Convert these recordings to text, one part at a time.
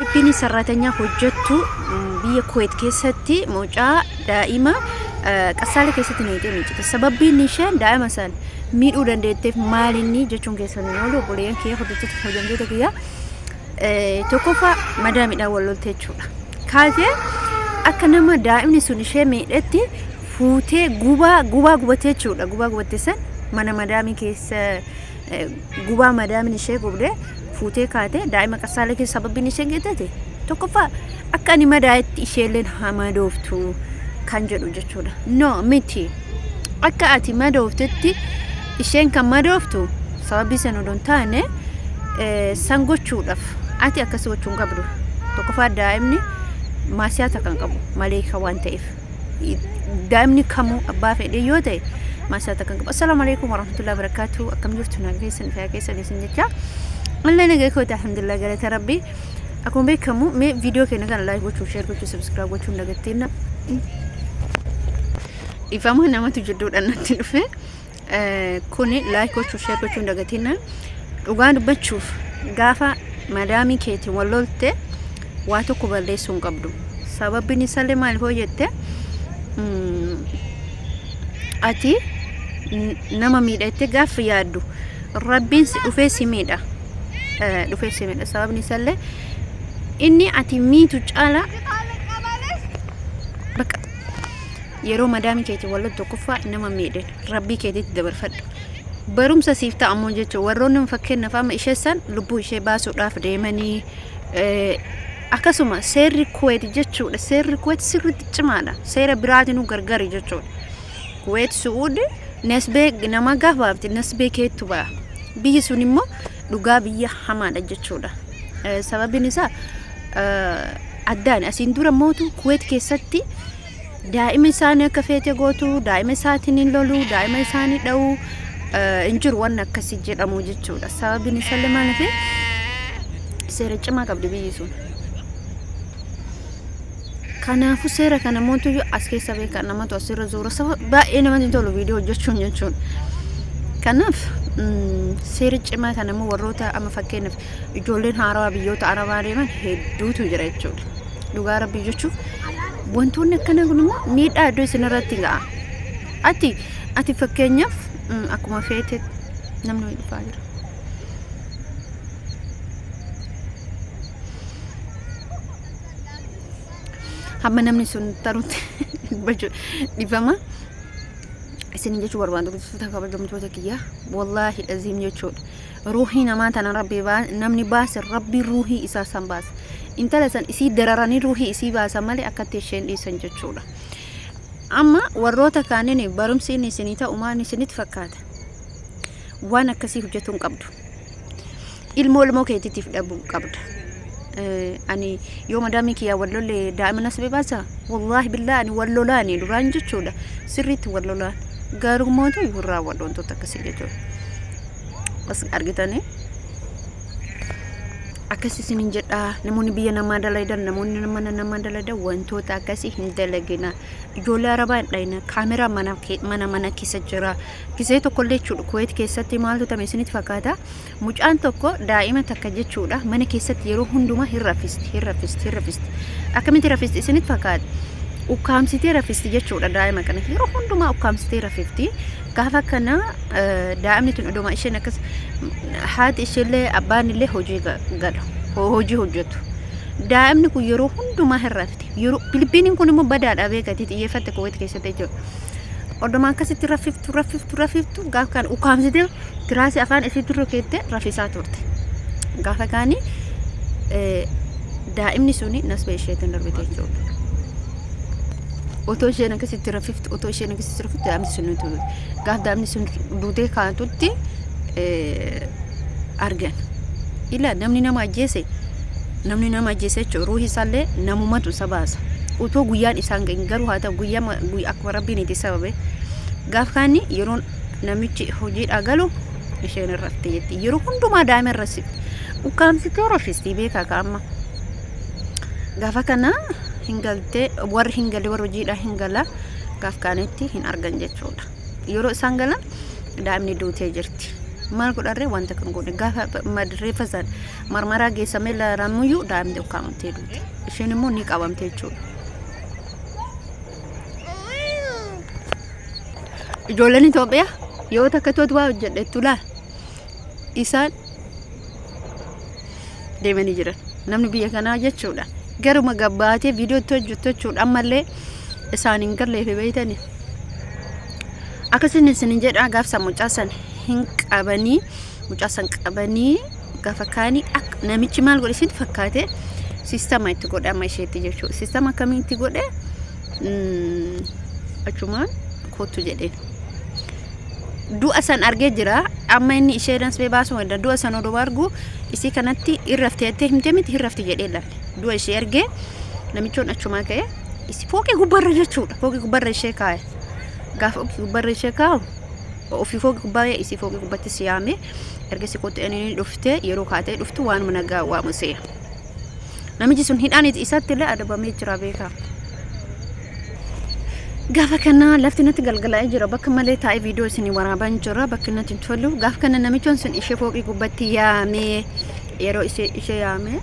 Bini sarratanya hojjettu biyya Kuwait keessatti mucaa daa'ima qasaala keessatti ni deemti. Sababbiin isheen daa'ima san miidhuu dandeetteef maalinni jechuun keessanii oolu obboleeyyan kee hojjettoota kiyya tokkoffaa madaamidhaan wal lolte jechuudha. Kaatee akka nama daa'imni sun ishee miidhetti fuutee gubaa gubattee jechuudha. Gubaa gubattee san mana madaamii keessa gubaa madaamin ishee gubdee fuutee kaatee daa'ima qasaala keessa sababbiin ishee geettate tokkoffaa akka ani madaa'etti isheelleen hamadooftu kan jedhu jechuudha. No miti akka ati madooftetti isheen kan madooftu sababbii san odoo hin taane san gochuudhaaf ati akkas gochuun qabdu. Tokkoffaa daa'imni maasiyaata kan qabu malee kan waan ta'eef daa'imni kamuu abbaa fedhee yoo ta'e maasiyaata kan qabu. Assalaamu alaykum warahmatullahi wabarakatuh. Akkam jirtu nagaa keessan fayyaa keessan isin jecha Allah nagaa koota alhamdulillah galata rabbi. Akkuma beekamu mee viidiyoo keenya kana like gochuu share gochuu subscribe gochuu dagatteena. Ifama namatu jedhuudhaan natti dhufe kuni like gochuu share gochuu dagatteena. Dhugaan dubbachuuf gaafa madaamii keetiin wal lolte waa tokko balleessuu hin qabdu. Sababbiin isaallee maal hoo jette ati nama miidhatte gaafa yaaddu rabbiin si dhufee si miidha. Dhufee si miidha. Sababni isaallee inni ati miitu caala bakka yeroo madaamii keetiin wal lolte tokkoffaa nama miidhe rabbii keetiitti dabarfadhu. Barumsa siif ta'a ammoo jechuun warroonni fakkeenyaaf amma ishee san lubbuu ishee baasuudhaaf deemanii akkasuma seerri Kuwait jechuudha. Seerri Kuwait sirriitti cimaadha. Seera biraatiin gargari jechuudha. Kuwait Suudi nasbee nama gaafaafti nasbee keettu ba'a. Biyyi sun immoo dhugaa biyya hamaadha jechuudha. Sababiin isaa addaan asiin dura mootu Kuwait keessatti daa'ima isaanii akka feete gootu, daa'ima isaatiin hin lolu, daa'ima isaanii dha'u injiru waan akkasii jedhamu jechuudha. Sababiin isaallee maal ta'e seera cimaa qabdi biyyi sun. Kanaafu seera kana mootu as keessa beekan namatu asirra zuura baay'ee namatti tolu viidiyoo hojjechuun jechuudha. Kanaaf seera cimaa kana immoo warroota amma fakkeenyaaf ijoolleen haarawaa biyyoota arabaa deeman hedduutu jira jechuudha. Dhugaa rabbii jechuuf wantoonni akkana kun immoo miidhaa iddoo isinirratti ga'a. Ati fakkeenyaaf akkuma feete namni dhufaa jira. Hamma namni sun taruutti dhifama. Isin jechuun barbaadu gosoota kabajamtoota kiyya wallahi aziim jechuudha. Ruuhii namaa tana rabbi namni baase rabbi ruuhii isaa san baase. Intala san isii dararanii ruuhii isii baasan malee akkatti isheen dhiisan jechuudha. Amma warroota kaaniin barumsi inni isinii ta'u maal isinitti fakkaata? Waan akkasii hojjetuu hin qabdu. Ilmoo keetiitiif dhabuu qabda. Ani yoo madaamii kiyyaa wal lolle daa'ima nasbee baasa wallahi billahi ani wal lolaani duraan jechuudha. Sirriitti wal lolaan gaarummaatu irraa wal wantoota akkasii jechuudha. As argitanii akkasii isiniin jedha namoonni biyya namaa dalagan namoonni nama dalagan wantoota akkasii hin dalagina. Ijoollee arabaa dhayna kaameraa mana keessa jira. Gisee tokkollee jechuudha Kuwait keessatti maaltu ta'e isinitti fakkaata? Mucaan tokko daa'ima takka jechuudha mana keessatti yeroo hundumaa hin raffisti. Akkamitti raffisti isinitti fakkaata? Ukkaamsitee raffisti jechuudha daa'ima kana yeroo hundumaa ukkaamsitee raffifti. Gaafa kana daa'imni tun oduma isheen akkas haati isheellee abbaan illee hojii galu hojii hojjetu. Daa'imni kun yeroo hundumaa hin rafti. Yeroo Filipiiniin kun immoo badaadhaa beekati xiyyeeffatte Kuwait keessatti jechuudha. Oduma akkasitti raffiftu gaafa kan ukkaamsitee tiraasii afaan isii dura keette raffisaa turte. Gaafa kaani daa'imni suni nasbee isheetiin darbite jechuudha. Otoo isheen akkasitti raffiftu daa'imni sun tuute. Gaafa daa'imni sun duutee kaatutti argan. Ila namni nama ajjeese jechuudha ruuhi isaallee namumatu isa baasa. Otoo guyyaan isaan ga'in garuu haa ta'u guyyaa akkuma rabbiin itti sababe gaafa kaani yeroo namichi hojiidhaa galu isheen rafte jetti. Yeroo hundumaa daa'ima irratti ukkaamsitee raffisti beekaa kaa'amma. Gaafa kana hingalte warri hingalle warri hojiidhaa hingala gaafa kaanitti hin argan jechuudha. Yeroo isaan galan daa'imni duutee jirti. maal godharree wanta kan godhe gaafa reeffa san marmaraa geessamee laaramuyyuu daa'imni ukkaamamtee duute isheen immoo ni qabamte jechuudha. Ijoolleen Itoophiyaa yoo takka tooti waa hojjedhetu laal isaan deemanii jiran namni biyya kanaa jechuudha. Garuma gabbaatee viidiyoo hojjetu jechuudha ammallee isaan hin galleefi beeytanii. Akkasiin isin jedhaa gaafsa mucaasan hin qabanii mucaasan qabanii gaafa kaanii akka namichi maal godhe sitti fakkaate siistama itti godhe amma isheetti jechuudha. Siistama akkamitti godhe achumaan kootu jedheen. Du'a san argee jira amma inni isheedhaan sabee baasuu wanda du'a san oduu argu isii kanatti irrafteettee himte miti irrafte jedhee laale. Du'a ishee argee namichoon achumaa ka'ee isi fooqee gubbarra jechuudha. Fooqee gubbarra ishee kaa'e. Gaafa gubbarra ishee kaa'u ofii fooqee gubbarra isi fooqee gubbatti siyaame erga si kootu inni dhuftee yeroo kaatee dhuftu waan nagaa waamu se'a. Namichi sun hidhaan isaatti illee adabamee jira beekaa. Gaafa kana lafti natti galgalaa jira bakka malee taa'ee viidiyoo isinii waraaban jira bakka natti tolu. Gaafa kana namichoon sun ishee fooqee gubbatti yaamee yeroo ishee yaamee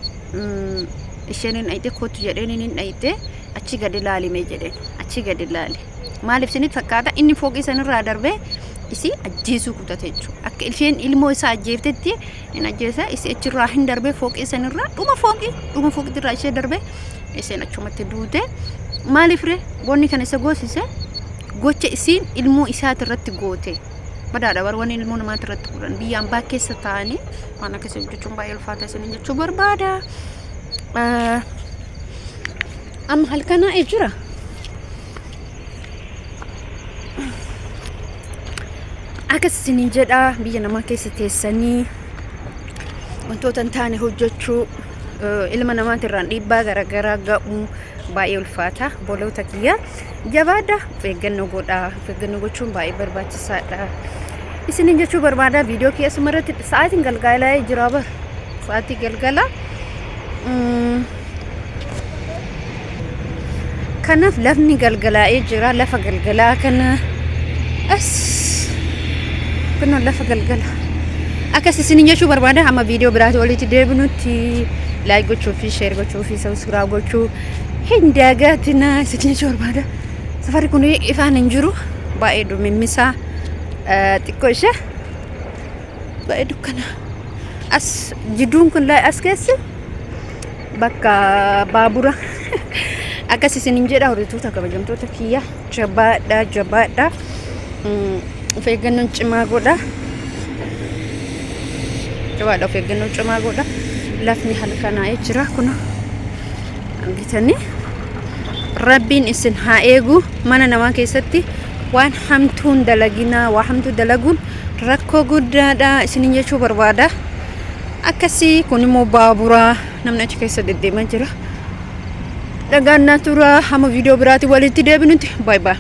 isheen hin dhayite kootu jedheen hin dhayite achi gadi laalimee jedheen achi gadi laali. Maaliif isinitti fakkaata inni fooqii sanirraa darbee isi ajjeesuu kutate jechuudha. Akka isheen ilmoo isaa ajjeeftetti hin ajjeesa isi achirraa hin darbee fooqii sanirraa dhuma fooqiitirraa ishee darbee isheen achumatti duute. Maaliif ree boonni kan isa goosise gocha isiin ilmoo isaati irratti goote badaadha warwan ilmoo namaati irratti godhan biyya ambaa keessa taa'anii waan akkasii jechuun baay'ee ulfaata isin jechuu barbaada. Amma halkanaa jira akkas isin jedha biyya namaa keessa teessanii wantoota hin taane hojjechuu ilma namaatirraan dhiibbaa garaagaraa ga'u baay'ee ulfaata boloota kiyya jabaadha eeggannoo godhaa eeggannoo gochuun baay'ee barbaachisaadha isin jechuu barbaada viidiyoo kiyya sumarratti sa'aatiin galgalaa jira bar sa'aatii galgala kanaaf lafni galgalaa jira lafa galgalaa kana as kunoo lafa galgala akkas isin jechuu barbaada amma viidiyoo biraatti walitti deebinutti like gochuu fi share gochuu fi subscribe gochuu hindagatina isin jechuu barbaada. Safari kun ifaan hin jiru baay'ee dhumimmisaa xiqqoo ishee baay'ee dukkana as jidduun kun as keessa bakka baabura akkas isin jedha hordoftoota kabajamtoota kiyya jabaadha of eeggannoon cimaa godha jabaadha of eeggannoon cimaa godha lafni halkanaa jira kun argitanii rabbiin isin haa eegu mana namaa keessatti waan hamtuun dalaginaa waa hamtuu dalaguun rakkoo guddaadha isin jechuu barbaada. Akkasii kun immoo baabura namni achi keessa deddeemaa jira. Dhagaan naaturaa hamma viidiyoo biraatti walitti deebinutti bye bye.